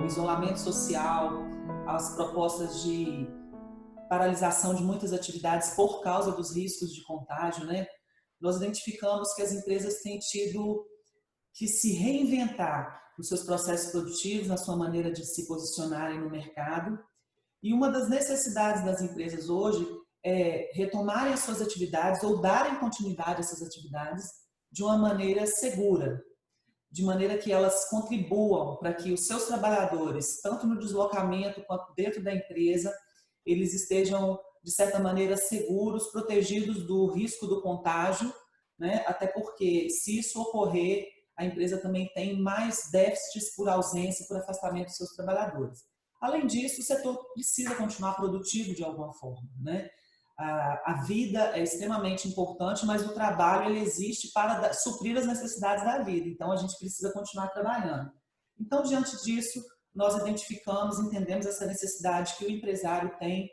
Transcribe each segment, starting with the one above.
isolamento social, as propostas de paralisação de muitas atividades por causa dos riscos de contágio, né? Nós identificamos que as empresas têm tido que se reinventar nos seus processos produtivos, na sua maneira de se posicionarem no mercado. E uma das necessidades das empresas hoje é retomarem as suas atividades ou darem continuidade a essas atividades de uma maneira segura, de maneira que elas contribuam para que os seus trabalhadores, tanto no deslocamento quanto dentro da empresa, eles estejam, de certa maneira, seguros, protegidos do risco do contágio, né? Até porque, se isso ocorrer, a empresa também tem mais déficits por ausência e por afastamento dos seus trabalhadores. Além disso, o setor precisa continuar produtivo de alguma forma, né? A vida é extremamente importante, mas o trabalho ele existe para suprir as necessidades da vida. Então, a gente precisa continuar trabalhando. Então, diante disso, nós identificamos, entendemos essa necessidade que o empresário tem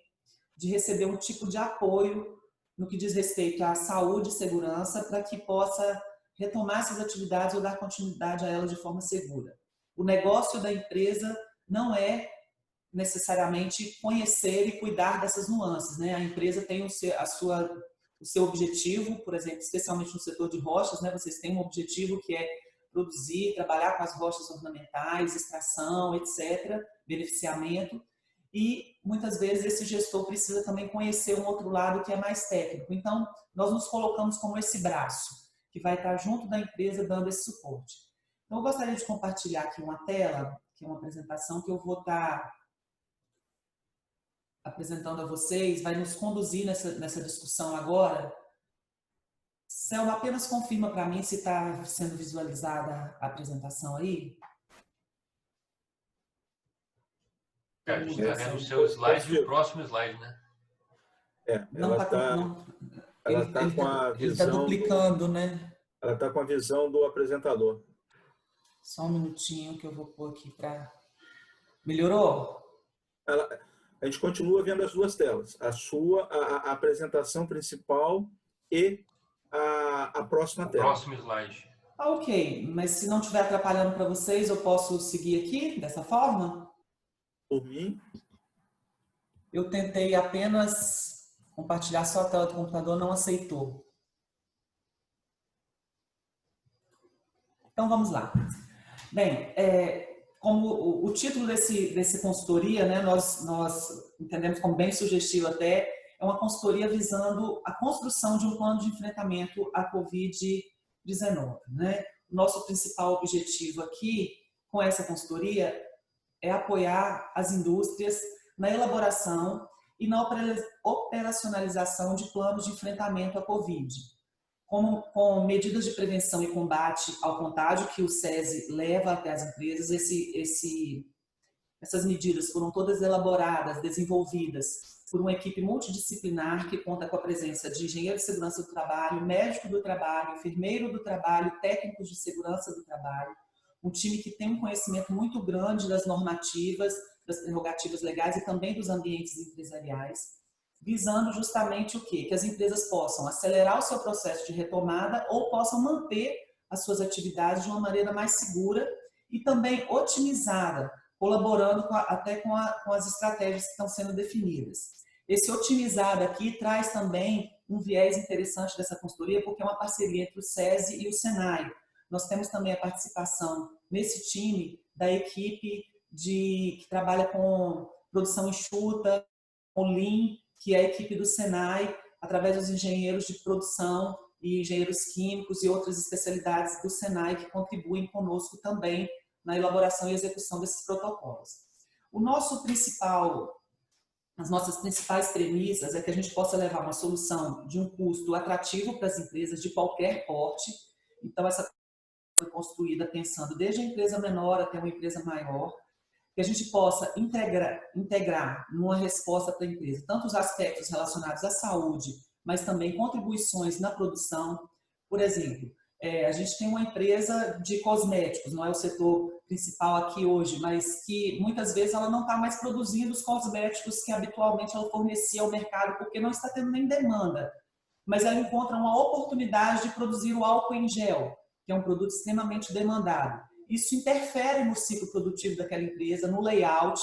de receber um tipo de apoio no que diz respeito à saúde e segurança para que possa retomar essas atividades ou dar continuidade a elas de forma segura. O negócio da empresa não é necessariamente conhecer e cuidar dessas nuances, né? A empresa tem o seu objetivo, por exemplo, especialmente no setor de rochas, né? Vocês têm um objetivo que é produzir, trabalhar com as rochas ornamentais, extração, etc., beneficiamento. E muitas vezes esse gestor precisa também conhecer um outro lado que é mais técnico. Então, nós nos colocamos como esse braço que vai estar junto da empresa dando esse suporte. Então, eu gostaria de compartilhar aqui uma tela, que é uma apresentação que eu vou estar apresentando a vocês, vai nos conduzir nessa discussão agora. Selma, apenas confirma para mim se está sendo visualizada a apresentação aí. A gente está vendo o seu slide e o próximo slide, né? Ela está com a visão. Ele está duplicando, né? Ela está com a visão do apresentador. Só um minutinho que eu vou pôr aqui para... Melhorou? A gente continua vendo as duas telas. A apresentação principal e a próxima tela. Próximo slide. Ok, mas se não estiver atrapalhando para vocês, eu posso seguir aqui dessa forma? Por mim? Eu tentei apenas compartilhar só a tela do computador, não aceitou. Então, vamos lá. Bem, como o título desse consultoria, né, nós entendemos como bem sugestivo até, é uma consultoria visando a construção de um plano de enfrentamento à Covid-19. Né? O nosso principal objetivo aqui, com essa consultoria, é apoiar as indústrias na elaboração e na operacionalização de planos de enfrentamento à Covid, com medidas de prevenção e combate ao contágio que o SESI leva até as empresas. Essas medidas foram todas elaboradas, desenvolvidas por uma equipe multidisciplinar que conta com a presença de engenheiro de segurança do trabalho, médico do trabalho, enfermeiro do trabalho, técnicos de segurança do trabalho, um time que tem um conhecimento muito grande das normativas, das prerrogativas legais e também dos ambientes empresariais, visando justamente o quê? Que as empresas possam acelerar o seu processo de retomada ou possam manter as suas atividades de uma maneira mais segura e também otimizada, colaborando até com as estratégias que estão sendo definidas. Esse otimizado aqui traz também um viés interessante dessa consultoria, porque é uma parceria entre o SESI e o SENAI. Nós temos também a participação nesse time da equipe que trabalha com produção enxuta, com Lean, que é a equipe do SENAI, através dos engenheiros de produção e engenheiros químicos e outras especialidades do SENAI que contribuem conosco também na elaboração e execução desses protocolos. As nossas principais premissas é que a gente possa levar uma solução de um custo atrativo para as empresas de qualquer porte. Então, essa foi construída pensando desde a empresa menor até uma empresa maior, que a gente possa integrar numa resposta para a empresa tanto os aspectos relacionados à saúde, mas também contribuições na produção. Por exemplo, a gente tem uma empresa de cosméticos, não é o setor principal aqui hoje, mas que muitas vezes ela não está mais produzindo os cosméticos que habitualmente ela fornecia ao mercado, porque não está tendo nem demanda. Mas ela encontra uma oportunidade de produzir o álcool em gel, que é um produto extremamente demandado. isso interfere no ciclo produtivo daquela empresa, no layout,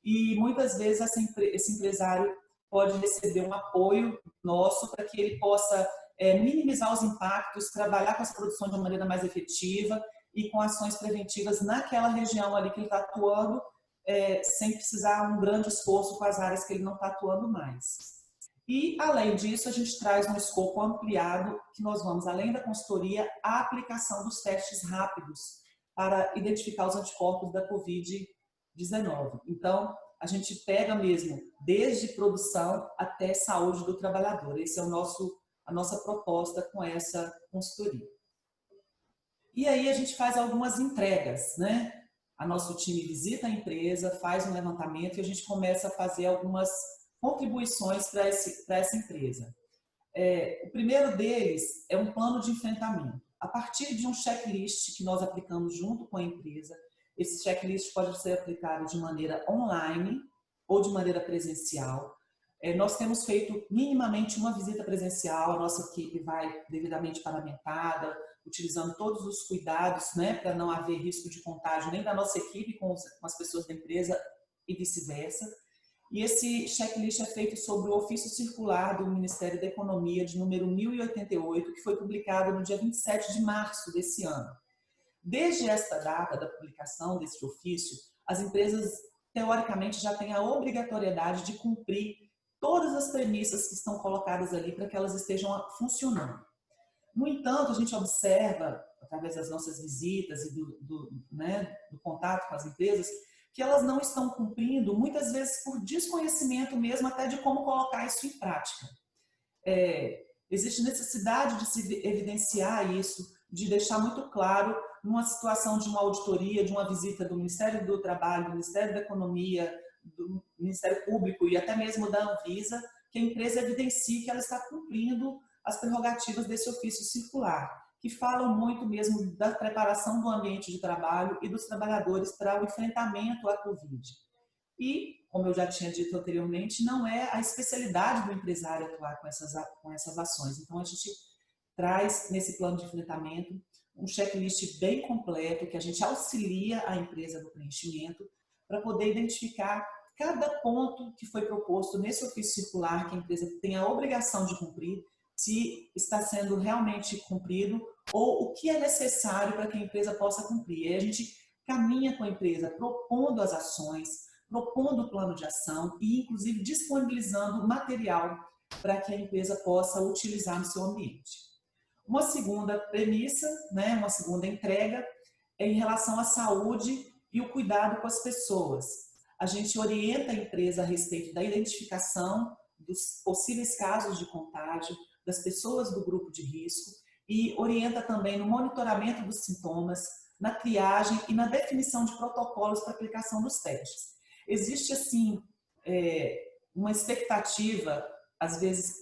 e muitas vezes esse empresário pode receber um apoio nosso para que ele possa minimizar os impactos, trabalhar com essa produção de uma maneira mais efetiva e com ações preventivas naquela região ali que ele está atuando, sem precisar um grande esforço com as áreas que ele não está atuando mais. E, além disso, a gente traz um escopo ampliado, que nós vamos, além da consultoria, a aplicação dos testes rápidos para identificar os anticorpos da Covid-19. Então, a gente pega mesmo desde produção até saúde do trabalhador. Essa é a nossa proposta com essa consultoria. E aí a gente faz algumas entregas, né? A nosso time visita a empresa, faz um levantamento e a gente começa a fazer algumas contribuições para essa empresa. O primeiro deles é um plano de enfrentamento. A partir de um checklist que nós aplicamos junto com a empresa, esse checklist pode ser aplicado de maneira online ou de maneira presencial. Nós temos feito minimamente uma visita presencial, a nossa equipe vai devidamente paramentada, utilizando todos os cuidados, né, para não haver risco de contágio nem da nossa equipe com as pessoas da empresa e vice-versa. E esse checklist é feito sobre o ofício circular do Ministério da Economia, de número 1088, que foi publicado no dia 27 de março desse ano. Desde esta data da publicação desse ofício, as empresas, teoricamente, já têm a obrigatoriedade de cumprir todas as premissas que estão colocadas ali para que elas estejam funcionando. No entanto, a gente observa, através das nossas visitas e do contato com as empresas, que elas não estão cumprindo, muitas vezes por desconhecimento mesmo até de como colocar isso em prática. Existe necessidade de se evidenciar isso, de deixar muito claro numa situação de uma auditoria, de uma visita do Ministério do Trabalho, do Ministério da Economia, do Ministério Público e até mesmo da Anvisa, que a empresa evidencie que ela está cumprindo as prerrogativas desse ofício circular, que falam muito mesmo da preparação do ambiente de trabalho e dos trabalhadores para o enfrentamento à Covid. E, como eu já tinha dito anteriormente, não é a especialidade do empresário atuar com essas ações. Então, a gente traz nesse plano de enfrentamento um checklist bem completo, que a gente auxilia a empresa no preenchimento, para poder identificar cada ponto que foi proposto nesse ofício circular, que a empresa tem a obrigação de cumprir, se está sendo realmente cumprido ou o que é necessário para que a empresa possa cumprir. E aí a gente caminha com a empresa propondo as ações, propondo o plano de ação e, inclusive, disponibilizando material para que a empresa possa utilizar no seu ambiente. Uma segunda premissa, né, uma segunda entrega, é em relação à saúde e o cuidado com as pessoas. A gente orienta a empresa a respeito da identificação dos possíveis casos de contágio, das pessoas do grupo de risco e orienta também no monitoramento dos sintomas, na triagem e na definição de protocolos para aplicação dos testes. Existe, assim, uma expectativa, às vezes,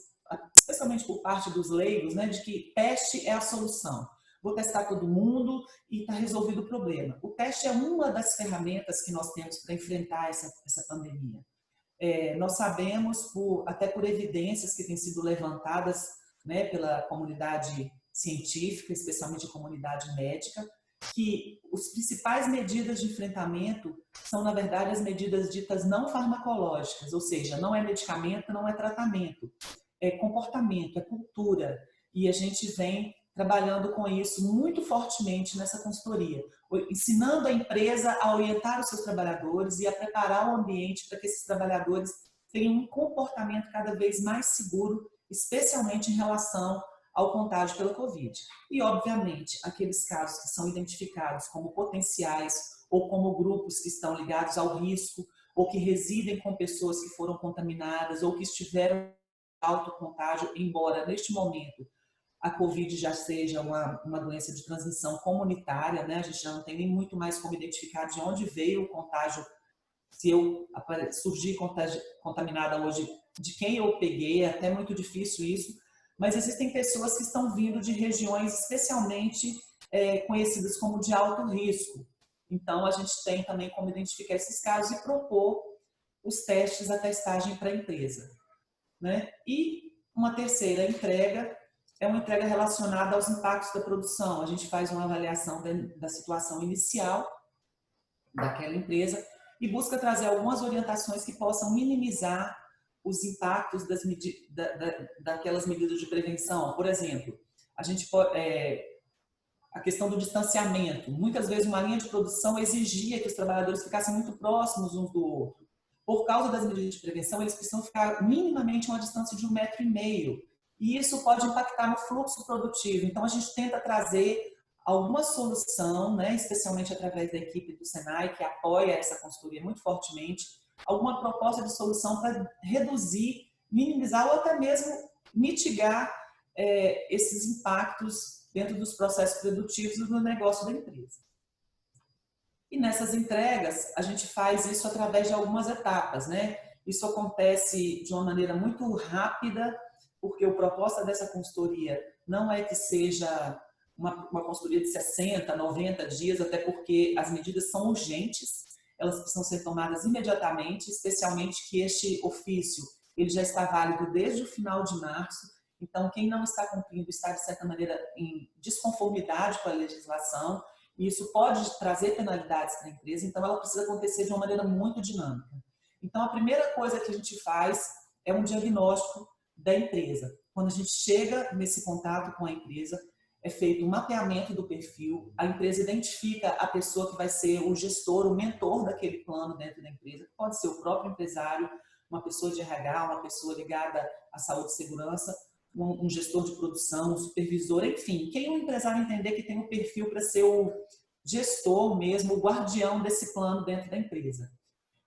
especialmente por parte dos leigos, né, de que teste é a solução. Vou testar todo mundo e está resolvido o problema. O teste é uma das ferramentas que nós temos para enfrentar essa pandemia. Nós sabemos, até por evidências que têm sido levantadas, né, pela comunidade científica, especialmente a comunidade médica, que as principais medidas de enfrentamento são, na verdade, as medidas ditas não farmacológicas, ou seja, não é medicamento, não é tratamento, é comportamento, é cultura. E a gente vem trabalhando com isso muito fortemente nessa consultoria, ensinando a empresa a orientar os seus trabalhadores e a preparar o ambiente para que esses trabalhadores tenham um comportamento cada vez mais seguro, especialmente em relação ao contágio pela Covid. E, obviamente, aqueles casos que são identificados como potenciais ou como grupos que estão ligados ao risco ou que residem com pessoas que foram contaminadas ou que estiveram em alto contágio, embora neste momento a Covid já seja uma doença de transmissão comunitária, né? A gente já não tem nem muito mais como identificar de onde veio o contágio. Se eu surgir contaminada hoje, de quem eu peguei, é até muito difícil isso. Mas existem pessoas que estão vindo de regiões especialmente conhecidas como de alto risco. Então, a gente tem também como identificar esses casos e propor os testes, a testagem para a empresa, né? E uma terceira entrega é uma entrega relacionada aos impactos da produção. A gente faz uma avaliação da situação inicial daquela empresa e busca trazer algumas orientações que possam minimizar os impactos daquelas medidas de prevenção. Por exemplo, a gente a questão do distanciamento. Muitas vezes uma linha de produção exigia que os trabalhadores ficassem muito próximos uns do outro. Por causa das medidas de prevenção, eles precisam ficar minimamente a uma distância de 1,5 m. E isso pode impactar no fluxo produtivo. Então, a gente tenta trazer alguma solução, né, especialmente através da equipe do Senai, que apoia essa consultoria muito fortemente, alguma proposta de solução para reduzir, minimizar ou até mesmo mitigar esses impactos dentro dos processos produtivos e do negócio da empresa. E nessas entregas, a gente faz isso através de algumas etapas, né? Isso acontece de uma maneira muito rápida, porque a proposta dessa consultoria não é que seja uma consultoria de 60, 90 dias, até porque as medidas são urgentes, elas precisam ser tomadas imediatamente, especialmente que este ofício ele já está válido desde o final de março, então quem não está cumprindo está, de certa maneira, em desconformidade com a legislação, e isso pode trazer penalidades para a empresa, então ela precisa acontecer de uma maneira muito dinâmica. Então a primeira coisa que a gente faz é um diagnóstico da empresa. Quando a gente chega nesse contato com a empresa, é feito um mapeamento do perfil, a empresa identifica a pessoa que vai ser o gestor, o mentor daquele plano dentro da empresa, pode ser o próprio empresário, uma pessoa de RH, uma pessoa ligada à saúde e segurança, um gestor de produção, um supervisor, enfim, quem o empresário entender que tem o perfil para ser o gestor mesmo, o guardião desse plano dentro da empresa.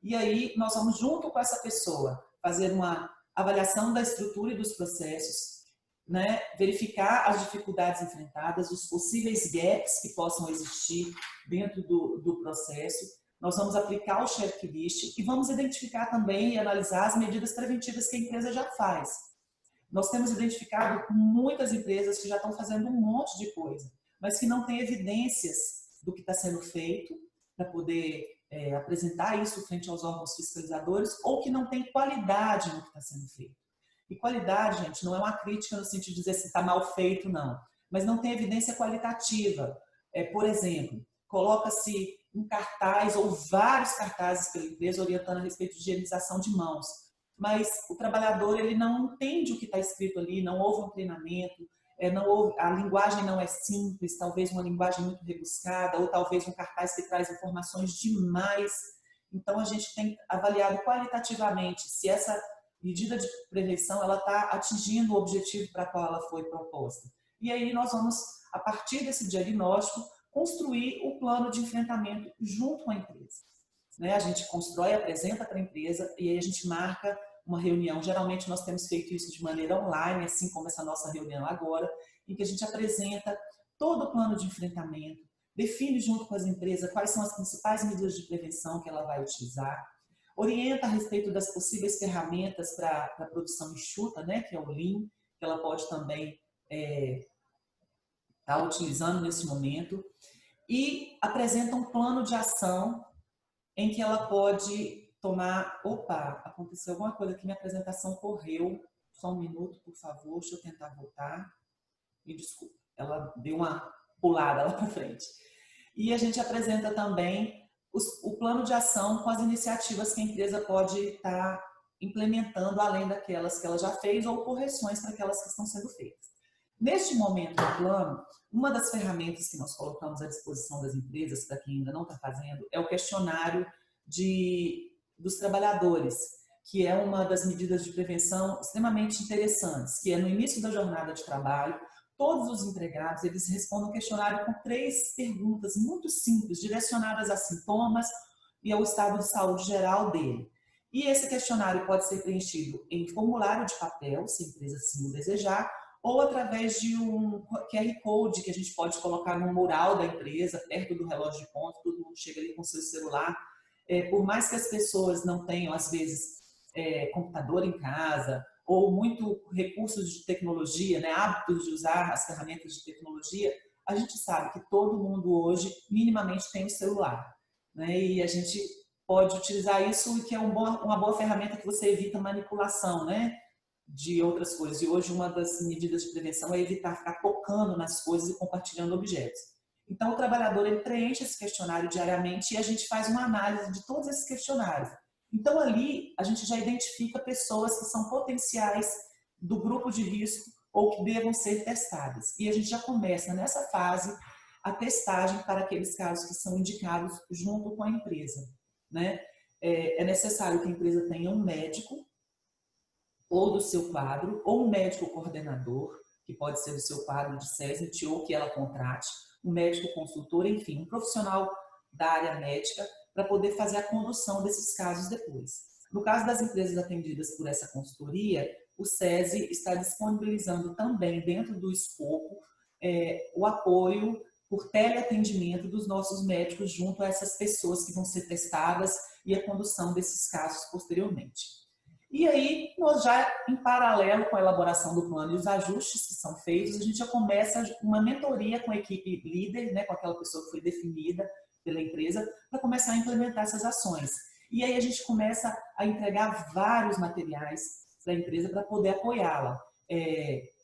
E aí nós vamos junto com essa pessoa fazer uma avaliação da estrutura e dos processos, né? Verificar as dificuldades enfrentadas, os possíveis gaps que possam existir dentro do processo. Nós vamos aplicar o checklist e vamos identificar também e analisar as medidas preventivas que a empresa já faz. Nós temos identificado muitas empresas que já estão fazendo um monte de coisa, mas que não têm evidências do que está sendo feito para poder apresentar isso frente aos órgãos fiscalizadores ou que não tem qualidade no que está sendo feito. E qualidade, gente, não é uma crítica no sentido de dizer se está mal feito, não. Mas não tem evidência qualitativa. Por exemplo, coloca-se um cartaz ou vários cartazes pela empresa orientando a respeito de higienização de mãos. Mas o trabalhador ele não entende o que está escrito ali, não houve um treinamento, a linguagem não é simples, talvez uma linguagem muito rebuscada, ou talvez um cartaz que traz informações demais. Então, a gente tem avaliado qualitativamente se essa medida de prevenção ela está atingindo o objetivo para qual ela foi proposta. E aí nós vamos, a partir desse diagnóstico, construir o plano de enfrentamento junto com a empresa. Né? A gente constrói, apresenta para a empresa e aí a gente marca uma reunião. Geralmente nós temos feito isso de maneira online, assim como essa nossa reunião agora, em que a gente apresenta todo o plano de enfrentamento, define junto com as empresas quais são as principais medidas de prevenção que ela vai utilizar, orienta a respeito das possíveis ferramentas para a produção enxuta, né, que é o Lean, que ela pode também estar utilizando nesse momento, e apresenta um plano de ação em que ela pode tomar... Opa, aconteceu alguma coisa aqui, minha apresentação correu. Só um minuto, por favor, deixa eu tentar voltar. Me desculpa, ela deu uma pulada lá para frente. E a gente apresenta também o plano de ação com as iniciativas que a empresa pode estar implementando, além daquelas que ela já fez, ou correções para aquelas que estão sendo feitas. Neste momento do plano, uma das ferramentas que nós colocamos à disposição das empresas, para quem ainda não está fazendo, é o questionário dos trabalhadores, que é uma das medidas de prevenção extremamente interessantes, que é no início da jornada de trabalho, todos os empregados, eles respondem um questionário com 3 perguntas muito simples, direcionadas a sintomas e ao estado de saúde geral dele. E esse questionário pode ser preenchido em formulário de papel, se a empresa assim o desejar, ou através de um QR Code que a gente pode colocar no mural da empresa, perto do relógio de ponto, todo mundo chega ali com seu celular. Por mais que as pessoas não tenham, às vezes, computador em casa, ou muito recursos de tecnologia, né, hábitos de usar as ferramentas de tecnologia, a gente sabe que todo mundo hoje minimamente tem um celular. Né, e a gente pode utilizar isso, que é uma boa ferramenta que você evita manipulação, né? de outras coisas. E hoje uma das medidas de prevenção é evitar ficar tocando nas coisas e compartilhando objetos. Então o trabalhador ele preenche esse questionário diariamente e a gente faz uma análise de todos esses questionários. Então ali a gente já identifica pessoas que são potenciais do grupo de risco ou que devam ser testadas. E a gente já começa nessa fase a testagem para aqueles casos que são indicados junto com a empresa, né? É necessário que a empresa tenha um médico ou do seu quadro, ou um médico coordenador, que pode ser do seu quadro de SESNIT ou que ela contrate, um médico consultor, enfim, um profissional da área médica para poder fazer a condução desses casos depois. No caso das empresas atendidas por essa consultoria, o SESI está disponibilizando também, dentro do escopo, o apoio por teleatendimento dos nossos médicos junto a essas pessoas que vão ser testadas e a condução desses casos posteriormente. E aí, nós já, em paralelo com a elaboração do plano e os ajustes que são feitos, a gente já começa uma mentoria com a equipe líder, né, com aquela pessoa que foi definida pela empresa, para começar a implementar essas ações. E aí a gente começa a entregar vários materiais para a empresa para poder apoiá-la.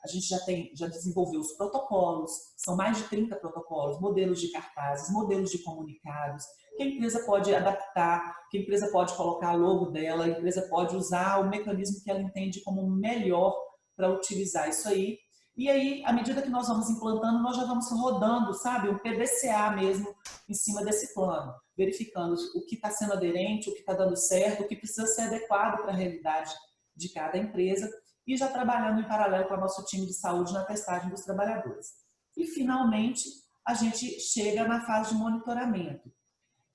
A gente já desenvolveu os protocolos, são mais de 30 protocolos, modelos de cartazes, modelos de comunicados, que a empresa pode adaptar, que a empresa pode colocar a logo dela, a empresa pode usar o mecanismo que ela entende como melhor para utilizar isso aí. E aí, à medida que nós vamos implantando, nós já vamos rodando, sabe, um PDCA mesmo em cima desse plano, verificando o que está sendo aderente, o que está dando certo, o que precisa ser adequado para a realidade de cada empresa e já trabalhando em paralelo com o nosso time de saúde na testagem dos trabalhadores. E, finalmente, a gente chega na fase de monitoramento.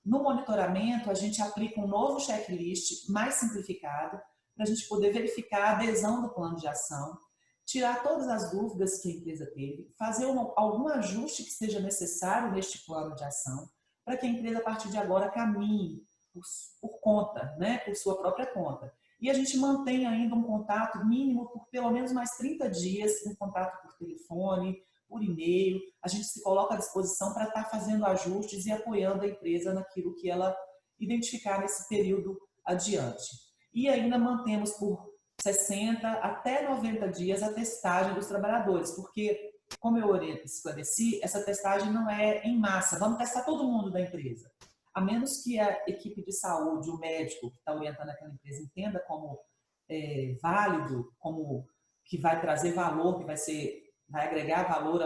No monitoramento, a gente aplica um novo checklist mais simplificado para a gente poder verificar a adesão do plano de ação, tirar todas as dúvidas que a empresa teve, fazer algum ajuste que seja necessário neste plano de ação, para que a empresa, a partir de agora, caminhe por conta, né, por sua própria conta. E a gente mantém ainda um contato mínimo por pelo menos mais 30 dias, um contato por telefone, por e-mail, a gente se coloca à disposição para estar fazendo ajustes e apoiando a empresa naquilo que ela identificar nesse período adiante. E ainda mantemos por 60 até 90 dias a testagem dos trabalhadores, porque, como eu esclareci, essa testagem não é em massa, vamos testar todo mundo da empresa. A menos que a equipe de saúde, o médico que está orientando aquela empresa entenda como válido, como que vai trazer valor, que vai agregar valor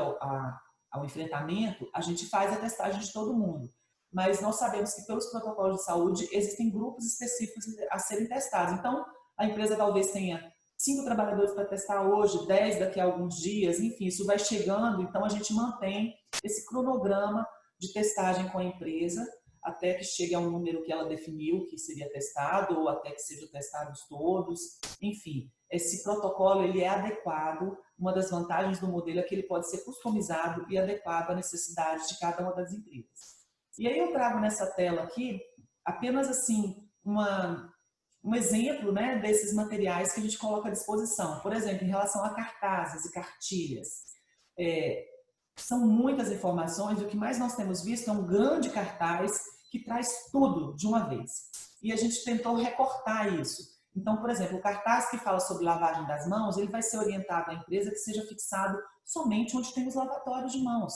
ao enfrentamento, a gente faz a testagem de todo mundo. Mas nós sabemos que pelos protocolos de saúde existem grupos específicos a serem testados. Então, a empresa talvez tenha 5 trabalhadores para testar hoje, 10 daqui a alguns dias, enfim, isso vai chegando. Então, a gente mantém esse cronograma de testagem com a empresa até que chegue a um número que ela definiu que seria testado ou até que sejam testados todos. Enfim, esse protocolo ele é adequado. Uma das vantagens do modelo é que ele pode ser customizado e adequado à necessidade de cada uma das empresas. E aí eu trago nessa tela aqui apenas assim um exemplo, né, desses materiais que a gente coloca à disposição. Por exemplo, em relação a cartazes e cartilhas. São muitas informações, o que mais nós temos visto é um grande cartaz que traz tudo de uma vez. E a gente tentou recortar isso. Então, por exemplo, o cartaz que fala sobre lavagem das mãos, ele vai ser orientado à empresa que seja fixado somente onde tem os lavatórios de mãos.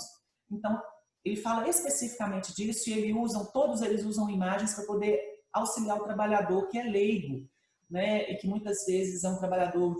Então, ele fala especificamente disso e todos eles usam imagens para poder auxiliar o trabalhador que é leigo, né? E que muitas vezes é um trabalhador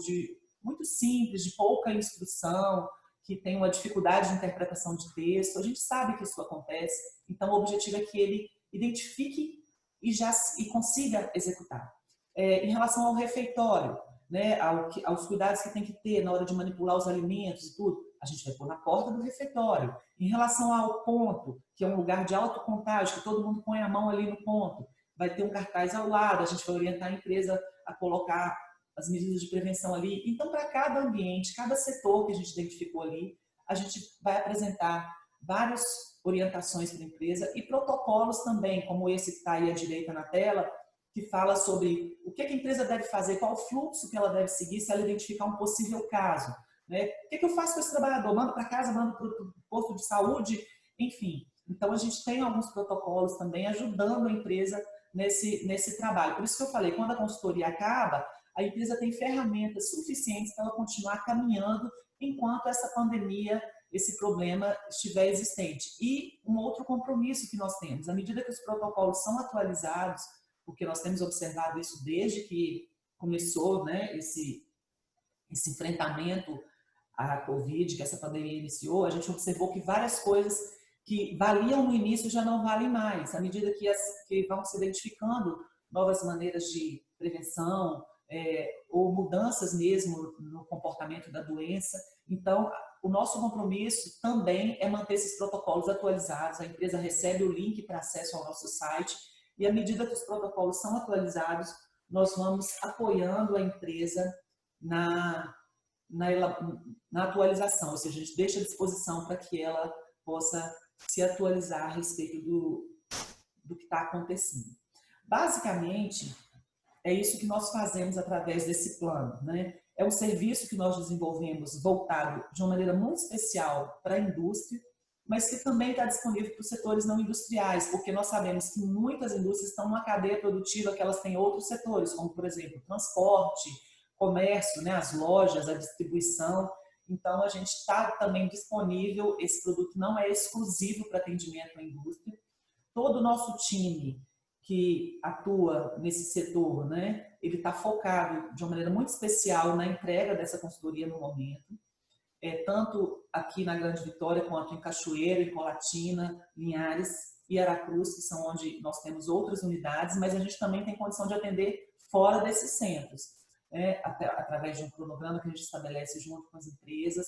muito simples, de pouca instrução, que tem uma dificuldade de interpretação de texto. A gente sabe que isso acontece, então o objetivo é que ele identifique e consiga executar. Em relação ao refeitório, né, aos cuidados que tem que ter na hora de manipular os alimentos e tudo, a gente vai pôr na porta do refeitório. Em relação ao ponto, que é um lugar de autocontágio, que todo mundo põe a mão ali no ponto, vai ter um cartaz ao lado, a gente vai orientar a empresa a colocar as medidas de prevenção ali. Então, para cada ambiente, cada setor que a gente identificou ali, a gente vai apresentar várias orientações para a empresa e protocolos também, como esse que está aí à direita na tela, que fala sobre o que a empresa deve fazer, qual o fluxo que ela deve seguir se ela identificar um possível caso. Né? O que eu faço com esse trabalhador? Mando para casa, mando para o posto de saúde, enfim. Então, a gente tem alguns protocolos também ajudando a empresa nesse trabalho. Por isso que eu falei, quando a consultoria acaba, a empresa tem ferramentas suficientes para ela continuar caminhando enquanto essa pandemia, esse problema estiver existente. E um outro compromisso que nós temos, à medida que os protocolos são atualizados, porque nós temos observado isso desde que começou, né, esse enfrentamento à Covid, que essa pandemia iniciou, a gente observou que várias coisas que valiam no início já não valem mais, à medida que vão se identificando novas maneiras de prevenção, ou mudanças mesmo no comportamento da doença. Então, o nosso compromisso também é manter esses protocolos atualizados. A empresa recebe o link para acesso ao nosso site e, à medida que os protocolos são atualizados, nós vamos apoiando a empresa na atualização, ou seja, a gente deixa à disposição para que ela possa se atualizar a respeito do que está acontecendo. Basicamente, é isso que nós fazemos através desse plano, né? É um serviço que nós desenvolvemos voltado de uma maneira muito especial para a indústria, mas que também está disponível para os setores não industriais, porque nós sabemos que muitas indústrias estão numa cadeia produtiva que elas têm outros setores, como, por exemplo, transporte, comércio, né? As lojas, a distribuição. Então, a gente está também disponível, esse produto não é exclusivo para atendimento à indústria. Todo o nosso time que atua nesse setor, né, ele está focado de uma maneira muito especial na entrega dessa consultoria no momento, tanto aqui na Grande Vitória quanto em Cachoeiro, em Colatina, Linhares e Aracruz, que são onde nós temos outras unidades, mas a gente também tem condição de atender fora desses centros, através de um cronograma que a gente estabelece junto com as empresas.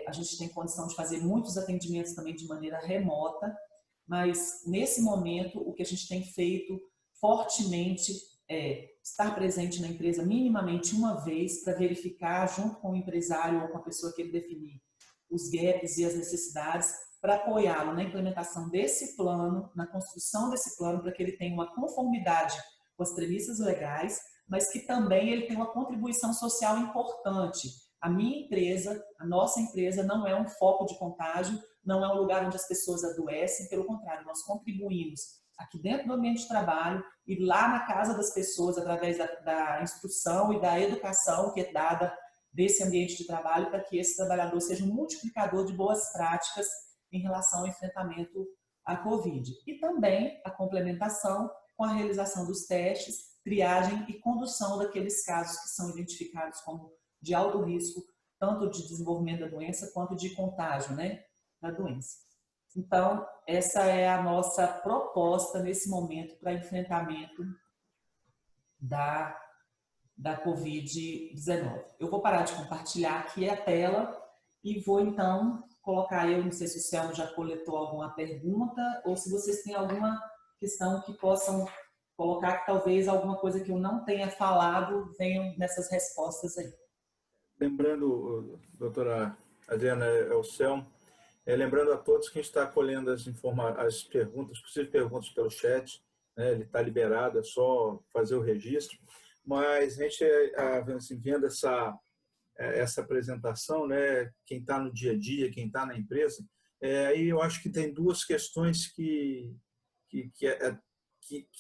A gente tem condição de fazer muitos atendimentos também de maneira remota, mas nesse momento o que a gente tem feito fortemente é estar presente na empresa minimamente uma vez para verificar junto com o empresário ou com a pessoa que ele definir os gaps e as necessidades para apoiá-lo na implementação desse plano, na construção desse plano, para que ele tenha uma conformidade com as premissas legais, mas que também ele tenha uma contribuição social importante. A minha empresa, a nossa empresa não é um foco de contágio, não é um lugar onde as pessoas adoecem, pelo contrário, nós contribuímos aqui dentro do ambiente de trabalho e lá na casa das pessoas, através da instrução e da educação que é dada desse ambiente de trabalho, para que esse trabalhador seja um multiplicador de boas práticas em relação ao enfrentamento à Covid. E também a complementação com a realização dos testes, triagem e condução daqueles casos que são identificados como de alto risco, tanto de desenvolvimento da doença quanto de contágio, né, da doença. Então, essa é a nossa proposta nesse momento para enfrentamento da Covid-19. Eu vou parar de compartilhar aqui a tela e vou então colocar, eu não sei se o Selmo já coletou alguma pergunta ou se vocês têm alguma questão que possam colocar, que talvez alguma coisa que eu não tenha falado venham nessas respostas aí. Lembrando, doutora Adriana, é o Selmo, lembrando a todos que a gente está acolhendo as perguntas, possíveis perguntas pelo chat, né? Ele está liberado, é só fazer o registro, mas a gente, assim, vendo essa apresentação, né? Quem está no dia a dia, quem está na empresa, aí eu acho que tem duas questões que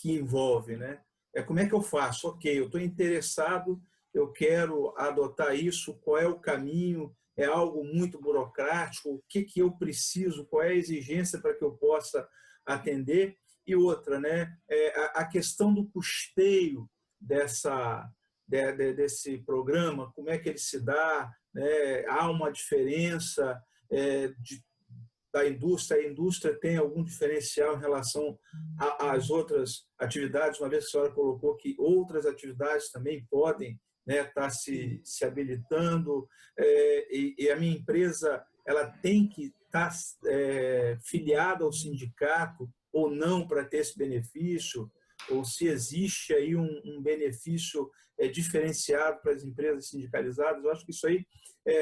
envolvem, né? Como é que eu faço? Ok, eu estou interessado, eu quero adotar isso, qual é o caminho? É algo muito burocrático? O que eu preciso? Qual é a exigência para que eu possa atender? E outra, né? A questão do custeio desse programa, como é que ele se dá? Né? Há uma diferença da indústria? A indústria tem algum diferencial em relação às outras atividades, uma vez que a senhora colocou que outras atividades também podem, né, estar se habilitando, e a minha empresa ela tem que estar filiada ao sindicato ou não para ter esse benefício, ou se existe aí um benefício diferenciado para as empresas sindicalizadas. Eu acho que isso aí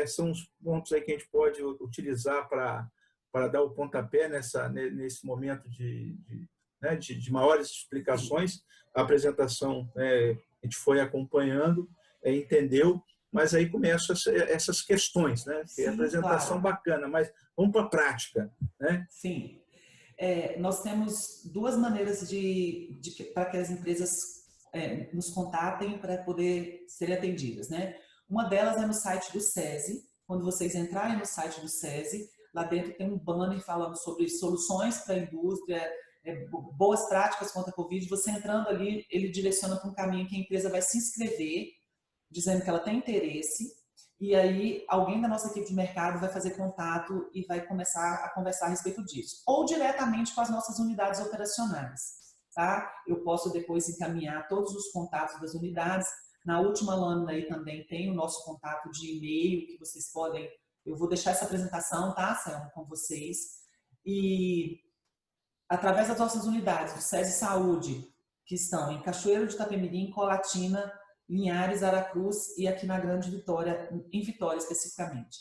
são os pontos aí que a gente pode utilizar para dar o pontapé nesse momento de maiores explicações. A apresentação a gente foi acompanhando, entendeu, mas aí começam essas questões, né? Sim, a apresentação, claro, bacana, mas vamos para a prática, né? Sim. Nós temos duas maneiras para que as empresas nos contatem para poder serem atendidas, né? Uma delas é no site do SESI. Quando vocês entrarem no site do SESI, lá dentro tem um banner falando sobre soluções para a indústria, boas práticas contra a Covid. Você entrando ali, ele direciona para um caminho que a empresa vai se inscrever, dizendo que ela tem interesse, e aí alguém da nossa equipe de mercado vai fazer contato e vai começar a conversar a respeito disso. Ou diretamente com as nossas unidades operacionais. Tá? Eu posso depois encaminhar todos os contatos das unidades. Na última lâmina aí também tem o nosso contato de e-mail que vocês podem... Eu vou deixar essa apresentação, tá, Selma, com vocês. E através das nossas unidades do SESI Saúde, que estão em Cachoeiro de Itapemirim, Colatina, Linhares, Aracruz e aqui na Grande Vitória, em Vitória especificamente.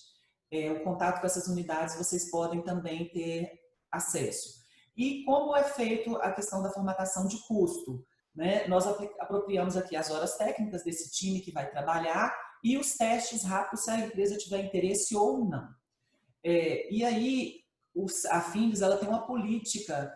O contato com essas unidades vocês podem também ter acesso. E como é feito a questão da formatação de custo? Né? Nós apropriamos aqui as horas técnicas desse time que vai trabalhar e os testes rápidos se a empresa tiver interesse ou não. E aí, a Findus, ela tem uma política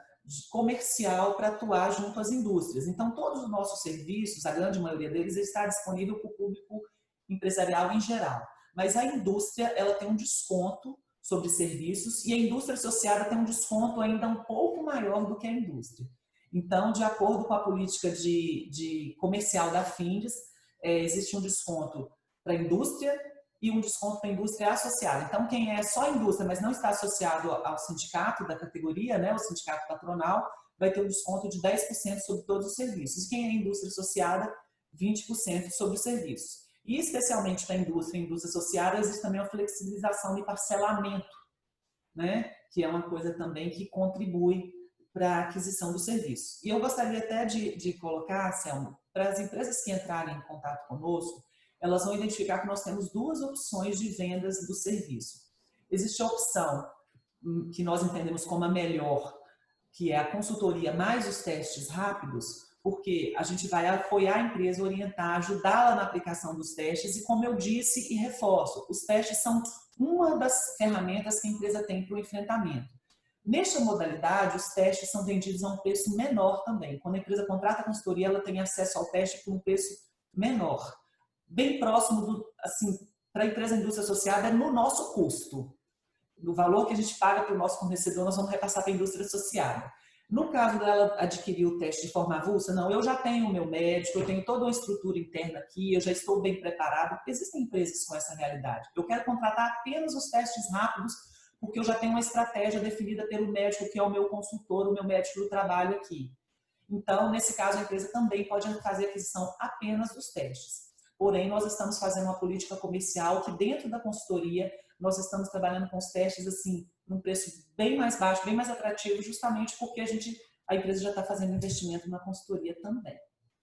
comercial para atuar junto às indústrias. Então, todos os nossos serviços, a grande maioria deles, está disponível para o público empresarial em geral. Mas a indústria, ela tem um desconto sobre serviços e a indústria associada tem um desconto ainda um pouco maior do que a indústria. Então, de acordo com a política de comercial da Findus, existe um desconto para a indústria e um desconto para a indústria associada. Então, quem é só indústria, mas não está associado ao sindicato da categoria, né, o sindicato patronal, vai ter um desconto de 10% sobre todos os serviços. E quem é indústria associada, 20% sobre os serviços. E especialmente para a indústria e indústria associada, existe também a flexibilização de parcelamento, né, que é uma coisa também que contribui para a aquisição do serviço. E eu gostaria até de colocar, Selma, para as empresas que entrarem em contato conosco, elas vão identificar que nós temos duas opções de vendas do serviço. Existe a opção que nós entendemos como a melhor, que é a consultoria mais os testes rápidos, porque a gente vai apoiar a empresa, orientar, ajudá-la na aplicação dos testes e, como eu disse e reforço, os testes são uma das ferramentas que a empresa tem para o enfrentamento. Nesta modalidade, os testes são vendidos a um preço menor também. Quando a empresa contrata a consultoria, ela tem acesso ao teste por um preço menor. Bem próximo do, assim, para a empresa indústria associada, é no nosso custo. No valor que a gente paga para o nosso fornecedor, nós vamos repassar para a indústria associada. No caso dela adquirir o teste de forma avulsa, não, eu já tenho o meu médico, eu tenho toda uma estrutura interna aqui, eu já estou bem preparado. Existem empresas com essa realidade. Eu quero contratar apenas os testes rápidos, porque eu já tenho uma estratégia definida pelo médico, que é o meu consultor, o meu médico do trabalho aqui. Então, nesse caso, a empresa também pode fazer aquisição apenas dos testes. Porém, nós estamos fazendo uma política comercial que dentro da consultoria nós estamos trabalhando com os testes assim, num preço bem mais baixo, bem mais atrativo, justamente porque a empresa já está fazendo investimento na consultoria também.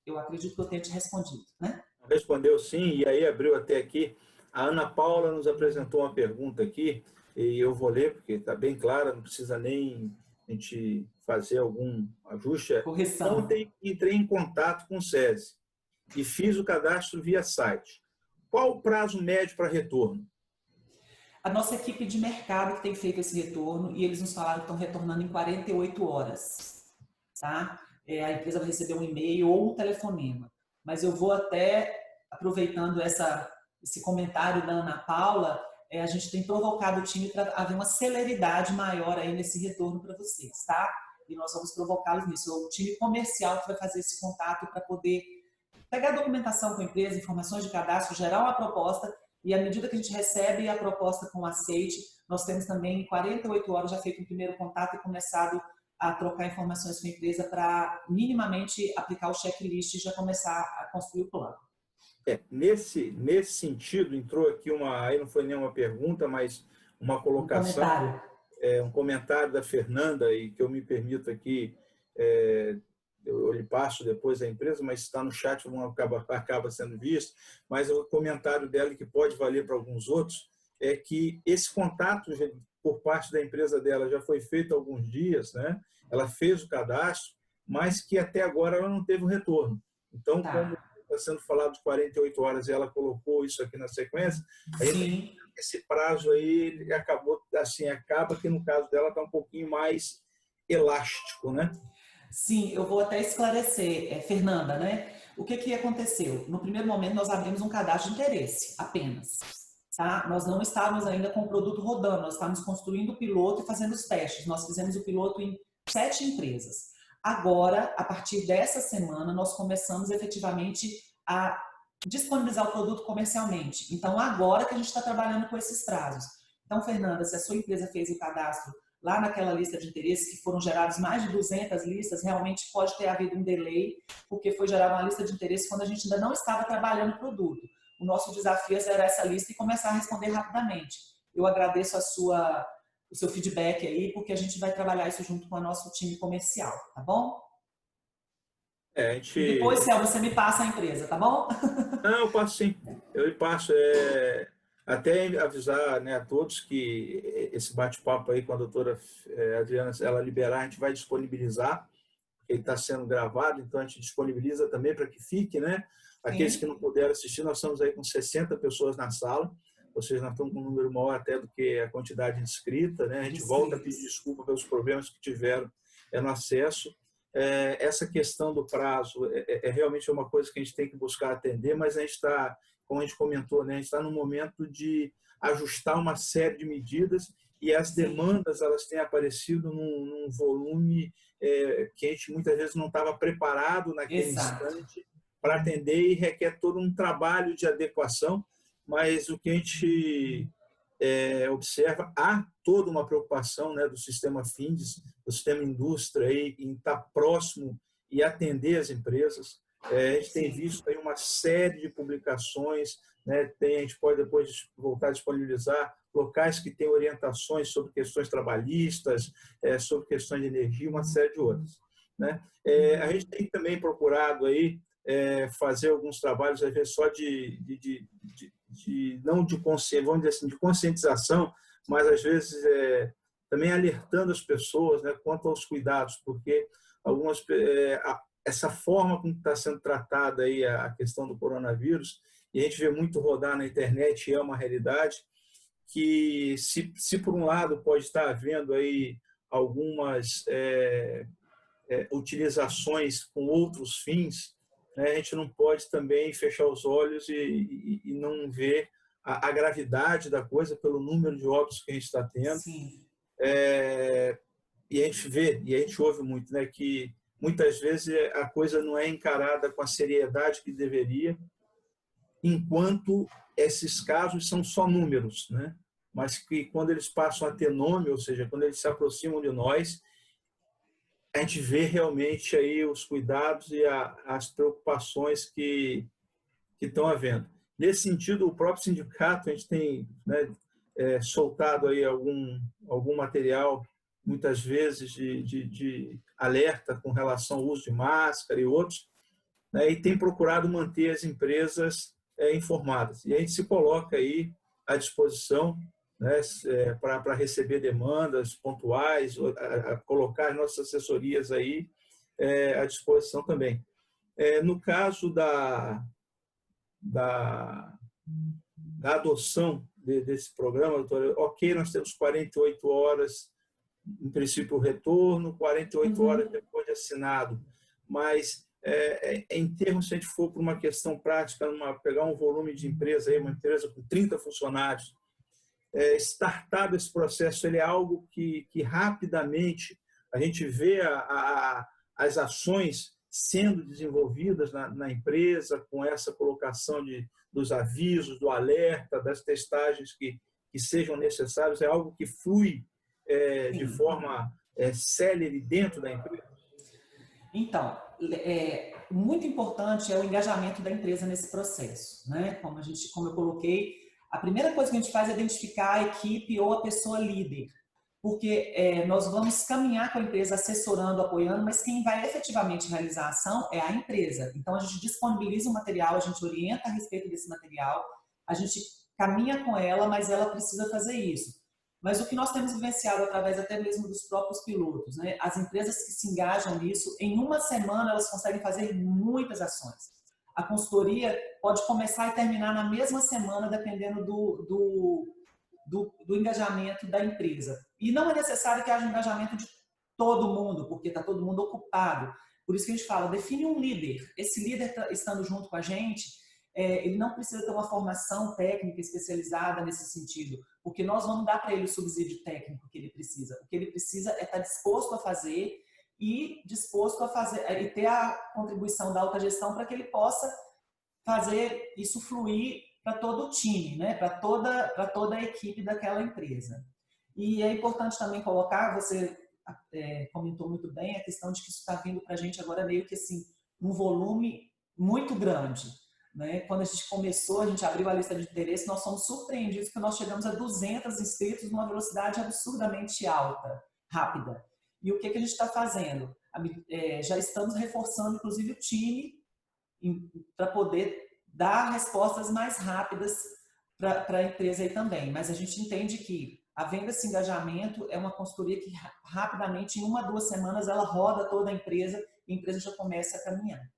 Eu acredito que eu tenha te respondido, né? Respondeu sim, e aí abriu até aqui. A Ana Paula nos apresentou uma pergunta aqui, e eu vou ler, porque está bem clara, não precisa nem a gente fazer algum ajuste. Correção. Ontem entrei em contato com o SESI e fiz o cadastro via site. Qual o prazo médio para retorno? A nossa equipe de mercado que tem feito esse retorno, e eles nos falaram que estão retornando em 48 horas. Tá? A empresa vai receber um e-mail ou um telefonema. Mas eu vou até, aproveitando esse comentário da Ana Paula, a gente tem provocado o time para haver uma celeridade maior aí nesse retorno para vocês, tá? E nós vamos provocá-los nisso. O time comercial que vai fazer esse contato para poder pegar a documentação com a empresa, informações de cadastro, gerar uma proposta, e à medida que a gente recebe a proposta com aceite, nós temos também em 48 horas já feito um primeiro contato e começado a trocar informações com a empresa para minimamente aplicar o checklist e já começar a construir o plano. Nesse sentido, entrou aqui aí não foi nenhuma pergunta, mas uma colocação, um comentário da Fernanda, e que eu me permito aqui, eu lhe passo depois a empresa, mas está no chat, acaba sendo visto, mas o comentário dela, que pode valer para alguns outros, é que esse contato por parte da empresa dela já foi feito há alguns dias, né? Ela fez o cadastro, mas que até agora ela não teve o retorno. Então, como está sendo falado de 48 horas e ela colocou isso aqui na sequência, aí esse prazo aí acabou, assim, acaba que no caso dela está um pouquinho mais elástico, né? Sim, eu vou até esclarecer, Fernanda, né? O que que aconteceu? No primeiro momento, nós abrimos um cadastro de interesse, apenas. Tá? Nós não estávamos ainda com o produto rodando, nós estávamos construindo o piloto e fazendo os testes. Nós fizemos o piloto em 7 empresas. Agora, a partir dessa semana, nós começamos efetivamente a disponibilizar o produto comercialmente. Então, agora que a gente está trabalhando com esses prazos. Então, Fernanda, se a sua empresa fez o cadastro lá naquela lista de interesses, que foram geradas mais de 200 listas, realmente pode ter havido um delay, porque foi gerada uma lista de interesses quando a gente ainda não estava trabalhando o produto. O nosso desafio é zerar essa lista e começar a responder rapidamente. Eu agradeço o seu feedback aí, porque a gente vai trabalhar isso junto com o nosso time comercial, tá bom? A E depois, gente... Céu, você me passa a empresa, tá bom? Não, eu passo sim. Eu lhe passo. Até avisar, né, a todos que esse bate-papo aí com a doutora Adriana, ela liberar, a gente vai disponibilizar, porque ele está sendo gravado, então a gente disponibiliza também para que fique, né? Aqueles que Sim. não puderam assistir, nós estamos aí com 60 pessoas na sala, ou seja, nós estamos com um número maior até do que a quantidade inscrita, né? A gente volta a pedir desculpa pelos problemas que tiveram no acesso. Essa questão do prazo realmente uma coisa que a gente tem que buscar atender, mas a gente está, como a gente comentou, né, a gente está no momento de ajustar uma série de medidas e as demandas elas têm aparecido num volume que a gente muitas vezes não estava preparado naquele Exato. instante para atender e requer todo um trabalho de adequação, mas o que a gente observa, há toda uma preocupação, né, do sistema FINDES, do sistema indústria, aí, em estar próximo e atender as empresas. A gente tem visto aí uma série de publicações, né, a gente pode depois voltar a disponibilizar locais que têm orientações sobre questões trabalhistas, sobre questões de energia, uma série de outras. Né? A gente tem também procurado aí, fazer alguns trabalhos, às vezes, só não de consciência, vamos dizer assim, de conscientização, mas às vezes também alertando as pessoas, né, quanto aos cuidados, porque essa forma como está sendo tratada aí a questão do coronavírus, e a gente vê muito rodar na internet, e é uma realidade, que se por um lado pode estar havendo aí algumas utilizações com outros fins, né, a gente não pode também fechar os olhos e não ver a gravidade da coisa pelo número de óbitos que a gente está tendo. Sim. E a gente vê, e a gente ouve muito, né, que muitas vezes a coisa não é encarada com a seriedade que deveria, enquanto esses casos são só números, né? Mas que quando eles passam a ter nome, ou seja, quando eles se aproximam de nós, a gente vê realmente aí os cuidados e as preocupações que estão havendo. Nesse sentido, o próprio sindicato, a gente tem, né, soltado aí algum material, muitas vezes, de alerta com relação ao uso de máscara e outros, né, e tem procurado manter as empresas informadas. E a gente se coloca aí à disposição, né, para receber demandas pontuais, a colocar as nossas assessorias aí à disposição também. No caso da adoção desse programa, doutora, ok, nós temos 48 horas, em princípio, o retorno, 48 horas depois de assinado, mas em termos, se a gente for para uma questão prática, pegar um volume de empresa, aí, uma empresa com 30 funcionários, startado esse processo, ele é algo que rapidamente a gente vê as ações sendo desenvolvidas na empresa, com essa colocação dos avisos, do alerta, das testagens que sejam necessárias, é algo que flui de forma célere dentro da empresa? Então, muito importante é o engajamento da empresa nesse processo, né? Como eu coloquei, a primeira coisa que a gente faz é identificar a equipe ou a pessoa líder, porque nós vamos caminhar com a empresa assessorando, apoiando, mas quem vai efetivamente realizar a ação é a empresa. Então, a gente disponibiliza o material, a gente orienta a respeito desse material, a gente caminha com ela, mas ela precisa fazer isso. Mas o que nós temos vivenciado através até mesmo dos próprios pilotos, né? As empresas que se engajam nisso, em uma semana elas conseguem fazer muitas ações. A consultoria pode começar e terminar na mesma semana, dependendo do engajamento da empresa. E não é necessário que haja um engajamento de todo mundo, porque está todo mundo ocupado. Por isso que a gente fala, define um líder. Esse líder estando junto com a gente, ele não precisa ter uma formação técnica especializada nesse sentido, porque nós vamos dar para ele o subsídio técnico que ele precisa. O que ele precisa é estar disposto a fazer e disposto a fazer e ter a contribuição da autogestão para que ele possa fazer isso fluir para todo o time, né? Para toda a equipe daquela empresa. E é importante também colocar, você comentou muito bem, a questão de que isso está vindo para a gente agora meio que assim, um volume muito grande. Né? Quando a gente começou, a gente abriu a lista de interesse, nós fomos surpreendidos porque nós chegamos a 200 inscritos numa velocidade absurdamente alta, rápida. E o que a gente está fazendo? Já estamos reforçando, inclusive, o time para poder dar respostas mais rápidas para a empresa aí também. Mas a gente entende que, havendo esse engajamento, é uma consultoria que rapidamente, em 1 a 2 semanas, ela roda toda a empresa e a empresa já começa a caminhar.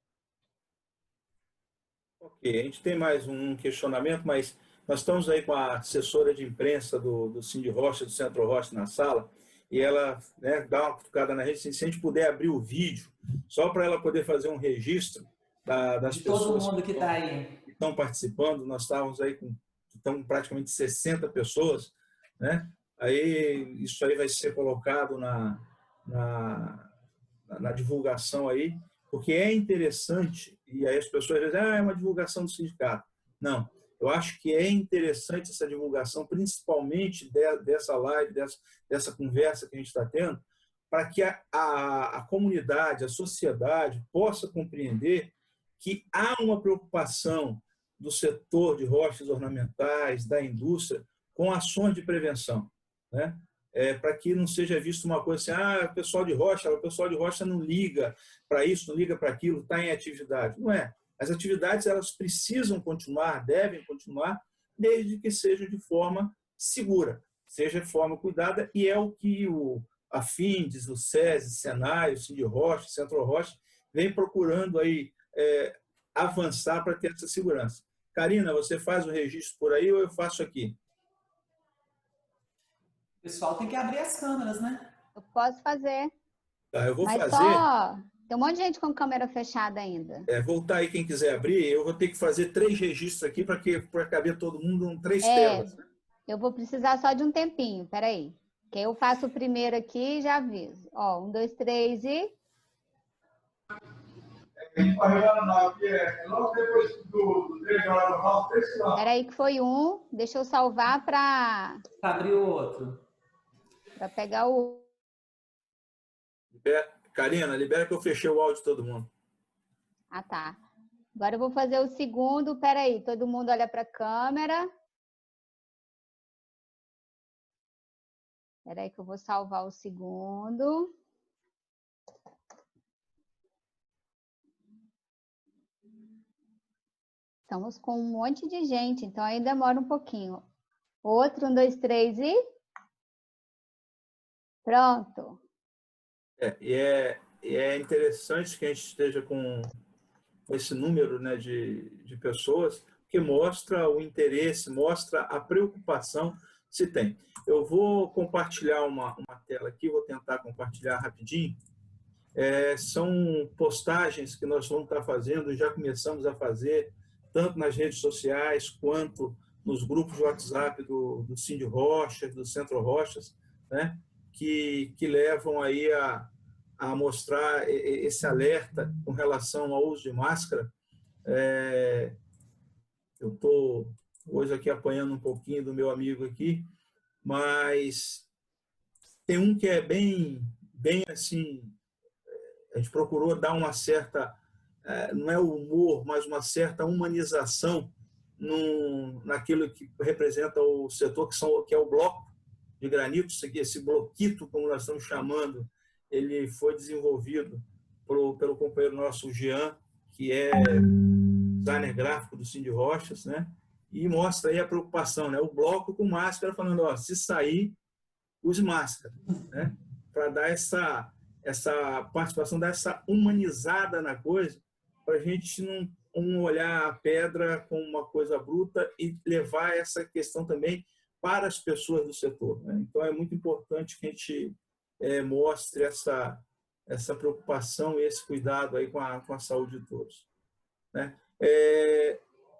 Ok, a gente tem mais um questionamento, mas nós estamos aí com a assessora de imprensa do Cindy Rocha, do Centro Rocha, na sala, e ela, né, dá uma cutucada na rede, se a gente puder abrir o vídeo, só para ela poder fazer um registro das de todo pessoas mundo que está aí. Que estão participando. Nós estamos aí com praticamente 60 pessoas, né? Aí isso aí vai ser colocado na divulgação aí, porque é interessante, e aí as pessoas dizem, é uma divulgação do sindicato. Não, eu acho que é interessante essa divulgação, principalmente dessa live, dessa conversa que a gente está tendo, para que a comunidade, a sociedade possa compreender que há uma preocupação do setor de rochas ornamentais, da indústria, com ações de prevenção, né? Para que não seja visto uma coisa assim, o pessoal de rocha não liga para isso, não liga para aquilo, está em atividade. Não é. As atividades elas precisam continuar, devem continuar, desde que sejam de forma segura, seja de forma cuidada, e é o que a FINDES, o SESI, o SENAI, o Cindy Rocha, o Centro Rocha, vem procurando aí avançar para ter essa segurança. Karina, você faz o registro por aí ou eu faço aqui? O pessoal tem que abrir as câmeras, né? Eu posso fazer. Tá, eu vou mas fazer. Só tem um monte de gente com câmera fechada ainda. Voltar aí quem quiser abrir, eu vou ter que fazer 3 registros aqui para caber todo mundo em 3 telas. Eu vou precisar só de um tempinho, peraí. Que eu faço o primeiro aqui e já aviso. Ó, 1, 2, 3 e... Logo depois do 3 horas do normal, 3 quilômetros. Peraí que foi um. Deixa eu salvar para abrir o outro. Para pegar o... Karina, libera que eu fechei o áudio de todo mundo. Ah, tá. Agora eu vou fazer o segundo. Peraí, todo mundo olha para a câmera. Peraí que eu vou salvar o segundo. Estamos com um monte de gente, então aí demora um pouquinho. Outro, 1, 2, 3 e... Pronto. É interessante que a gente esteja com esse número, né, de pessoas, que mostra o interesse, mostra a preocupação que se tem. Eu vou compartilhar uma tela aqui, vou tentar compartilhar rapidinho. São postagens que nós vamos estar fazendo, já começamos a fazer, tanto nas redes sociais, quanto nos grupos de WhatsApp do Cindy Rocha, do Centro Rochas, né, que levam aí a mostrar esse alerta com relação ao uso de máscara. Eu estou hoje aqui apanhando um pouquinho do meu amigo aqui, mas tem um que é bem assim, a gente procurou dar uma certa, não é o humor, mas uma certa humanização naquilo que representa o setor, que é o bloco de granito, esse bloquito, como nós estamos chamando. Ele foi desenvolvido pelo companheiro nosso, Jean, que é designer gráfico do Cindy Rochas, né? E mostra aí a preocupação, né? O bloco com máscara, falando, ó, se sair, use máscara, né? Para dar essa participação, dar essa humanizada na coisa, para a gente não olhar a pedra como uma coisa bruta e levar essa questão também para as pessoas do setor, né? Então, é muito importante que a gente mostre essa preocupação e esse cuidado aí com a saúde de todos, né?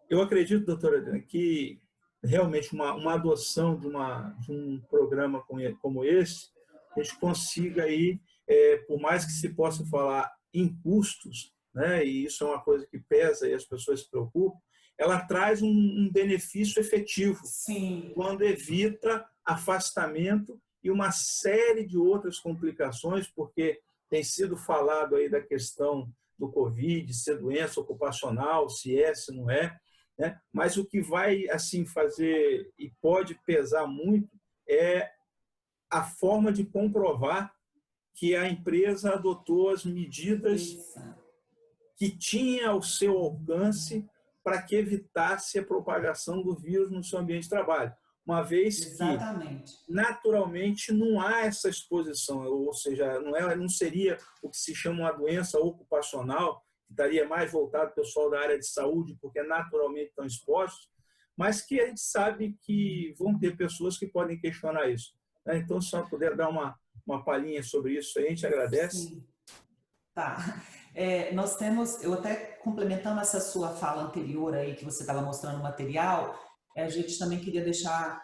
Eu acredito, doutora Adriana, que realmente uma adoção de um programa como esse, a gente consiga aí, por mais que se possa falar em custos, né, e isso é uma coisa que pesa e as pessoas se preocupam, ela traz um benefício efetivo. Sim. Quando evita afastamento e uma série de outras complicações, porque tem sido falado aí da questão do Covid, se é doença ocupacional, se é, se não é, né? Mas o que vai assim fazer e pode pesar muito é a forma de comprovar que a empresa adotou as medidas que tinha ao seu alcance para que evitasse a propagação do vírus no seu ambiente de trabalho. Uma vez que, naturalmente, não há essa exposição, ou seja, não seria o que se chama uma doença ocupacional, que estaria mais voltado para o pessoal da área de saúde, porque naturalmente estão expostos, mas que a gente sabe que vão ter pessoas que podem questionar isso. Então, se eu puder dar uma palhinha sobre isso, a gente agradece. Sim. Tá. Nós temos, eu até complementando essa sua fala anterior aí, que você estava mostrando o material, a gente também queria deixar,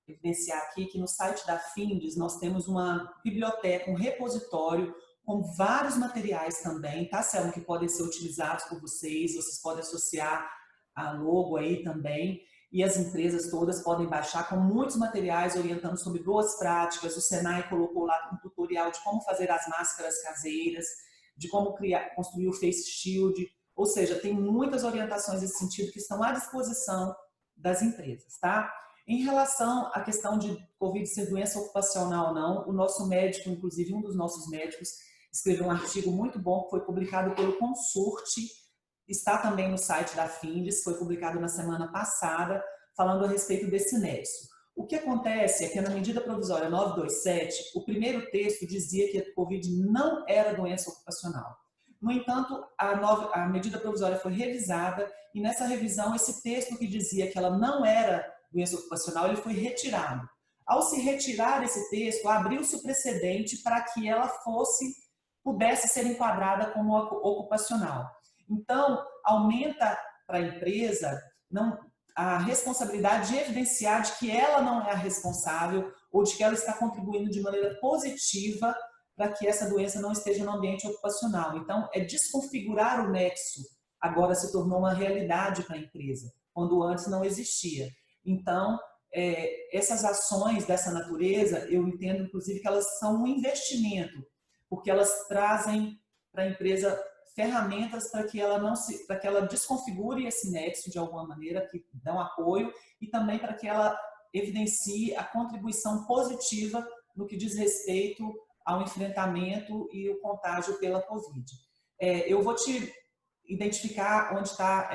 evidenciar aqui que no site da Findes nós temos uma biblioteca, um repositório com vários materiais também, tá, Selma, que podem ser utilizados por vocês podem associar a logo aí também, e as empresas todas podem baixar com muitos materiais orientando sobre boas práticas. O Senai colocou lá um tutorial de como fazer as máscaras caseiras, de como construir o face shield, ou seja, tem muitas orientações nesse sentido que estão à disposição das empresas, tá? Em relação à questão de Covid ser doença ocupacional ou não, o nosso médico, inclusive um dos nossos médicos, escreveu um artigo muito bom que foi publicado pelo Consurte, está também no site da Findes, foi publicado na semana passada, falando a respeito desse nexo. O que acontece é que na medida provisória 927, o primeiro texto dizia que a Covid não era doença ocupacional. No entanto, a medida provisória foi revisada e nessa revisão esse texto que dizia que ela não era doença ocupacional, ele foi retirado. Ao se retirar esse texto, abriu-se o precedente para que ela pudesse ser enquadrada como ocupacional. Então, aumenta para a empresa a responsabilidade de evidenciar de que ela não é a responsável ou de que ela está contribuindo de maneira positiva para que essa doença não esteja no ambiente ocupacional. Então, desconfigurar o nexo agora se tornou uma realidade para a empresa, quando antes não existia. Então, essas ações dessa natureza, eu entendo, inclusive, que elas são um investimento, porque elas trazem para a empresa ferramentas para que ela desconfigure esse nexo de alguma maneira, que dão apoio, e também para que ela evidencie a contribuição positiva no que diz respeito ao enfrentamento e o contágio pela Covid. Eu vou te identificar onde está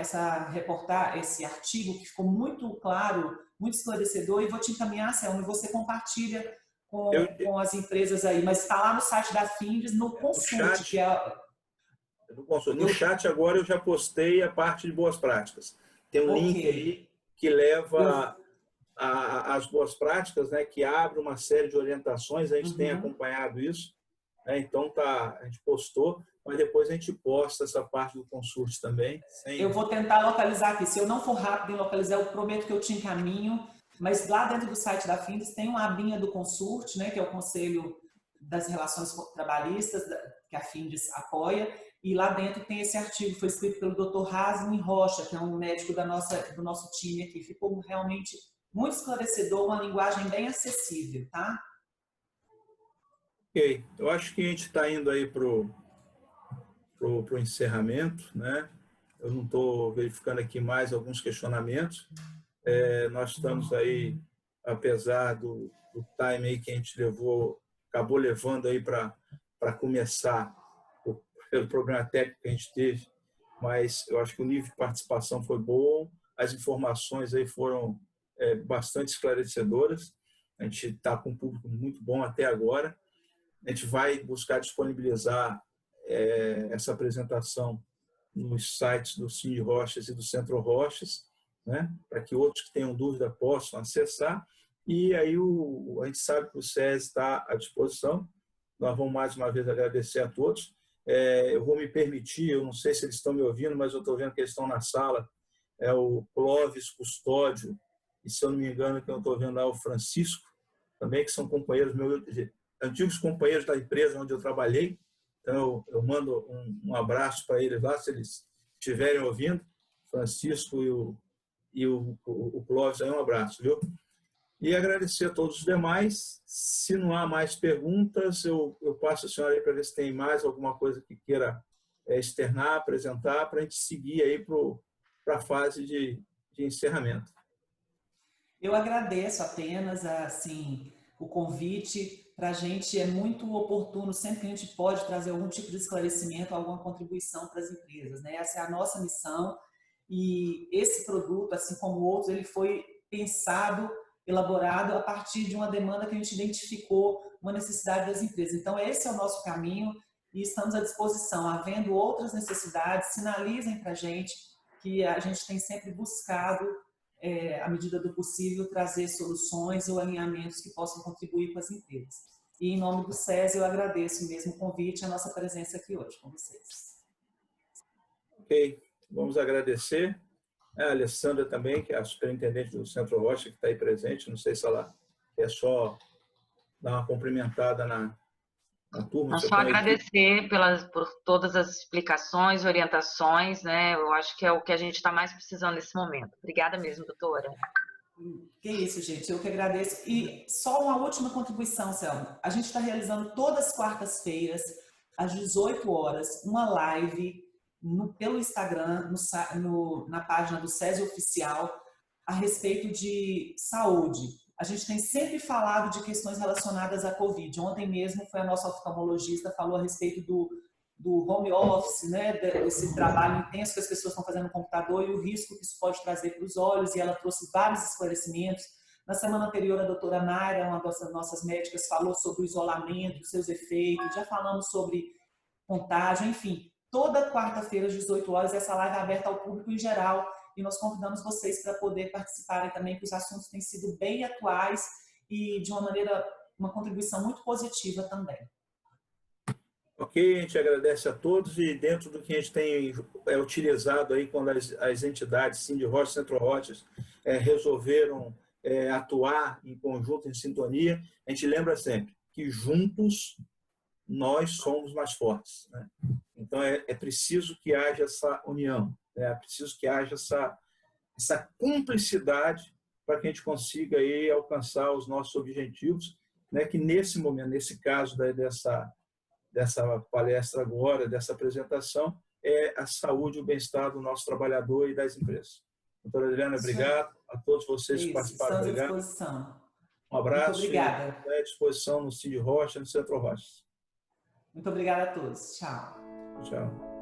esse artigo, que ficou muito claro, muito esclarecedor, e vou te encaminhar, Selma, e você compartilha com as empresas aí, mas está lá no site da Findes, no Consulte, que é... No chat agora eu já postei a parte de boas práticas. Tem um link aí que leva às boas práticas, né, que abre uma série de orientações, a gente tem acompanhado isso, né, então a gente postou, mas depois a gente posta essa parte do Consurte também. Eu vou tentar localizar aqui, se eu não for rápido em localizar, eu prometo que eu te encaminho, mas lá dentro do site da Findes tem uma abinha do Consurte, né, que é o Conselho das Relações Trabalhistas, que a Findes apoia, e lá dentro tem esse artigo, foi escrito pelo Dr. Hasmin Rocha, que é um médico do nosso time aqui. Ficou realmente muito esclarecedor, uma linguagem bem acessível, tá? Ok, eu acho que a gente está indo aí para o encerramento, né? Eu não estou verificando aqui mais alguns questionamentos. Nós estamos aí, apesar do time aí que a gente acabou levando aí para começar pelo programa técnico que a gente teve, mas eu acho que o nível de participação foi bom, as informações aí foram bastante esclarecedoras, a gente está com um público muito bom até agora, a gente vai buscar disponibilizar essa apresentação nos sites do Cine Rochas e do Centro Rochas, né, para que outros que tenham dúvida possam acessar, E aí a gente sabe que o SESI está à disposição. Nós vamos mais uma vez agradecer a todos. Eu vou me permitir, eu não sei se eles estão me ouvindo, mas eu estou vendo que eles estão na sala. É o Clóvis Custódio, e se eu não me engano, quem eu estou vendo lá é o Francisco, também, que são companheiros meus, antigos companheiros da empresa onde eu trabalhei. Então, eu mando um abraço para eles lá, se eles estiverem ouvindo. Francisco e o Clóvis, aí um abraço, viu? E agradecer a todos os demais. Se não há mais perguntas, eu passo a senhora aí para ver se tem mais alguma coisa que queira externar, apresentar, para a gente seguir aí para a fase de encerramento. Eu agradeço apenas assim, o convite. Para a gente é muito oportuno, sempre que a gente pode trazer algum tipo de esclarecimento, alguma contribuição para as empresas, né? Essa é a nossa missão e esse produto, assim como outros, ele foi pensado, elaborado a partir de uma demanda que a gente identificou, uma necessidade das empresas. Então, esse é o nosso caminho e estamos à disposição. Havendo outras necessidades, sinalizem para a gente que a gente tem sempre buscado, à medida do possível, trazer soluções ou alinhamentos que possam contribuir com as empresas. E, em nome do SESI, eu agradeço mesmo o convite e a nossa presença aqui hoje com vocês. Ok, vamos agradecer. A Alessandra também, que é a superintendente do Centro Rocha, que está aí presente. Não sei se ela quer só dar uma cumprimentada na turma. Só agradecer por todas as explicações, orientações, né? Eu acho que é o que a gente está mais precisando nesse momento. Obrigada mesmo, doutora. Que isso, gente. Eu que agradeço. E só uma última contribuição, Selma. A gente está realizando todas as quartas-feiras, às 18 horas, uma live pelo Instagram, na página do SESI Oficial, a respeito de saúde. A gente tem sempre falado de questões relacionadas à Covid. Ontem mesmo foi a nossa oftalmologista, falou a respeito do home office, né, desse trabalho intenso que as pessoas estão fazendo no computador e o risco que isso pode trazer para os olhos, e ela trouxe vários esclarecimentos. Na semana anterior, a doutora Naira, uma das nossas médicas, falou sobre o isolamento, seus efeitos, já falamos sobre contágio, enfim. Toda quarta-feira, às 18 horas, essa live é aberta ao público em geral, e nós convidamos vocês para poder participarem também, que os assuntos têm sido bem atuais e de uma contribuição muito positiva também. Ok, a gente agradece a todos e dentro do que a gente tem utilizado aí quando as entidades Cindy Rocha, Centro Rochas resolveram atuar em conjunto, em sintonia, a gente lembra sempre que juntos nós somos mais fortes, né? Então é preciso que haja essa união, é preciso que haja essa cumplicidade para que a gente consiga aí alcançar os nossos objetivos, né? Que nesse momento, nesse caso dessa palestra agora, dessa apresentação, é a saúde e o bem-estar do nosso trabalhador e das empresas. Doutora Adriana, obrigado. A todos vocês que participaram, obrigado. Estamos à disposição. Um abraço. Muito obrigada. E à disposição no Cindy Rocha, no Centro Rocha. Muito obrigada a todos. Tchau. Tchau.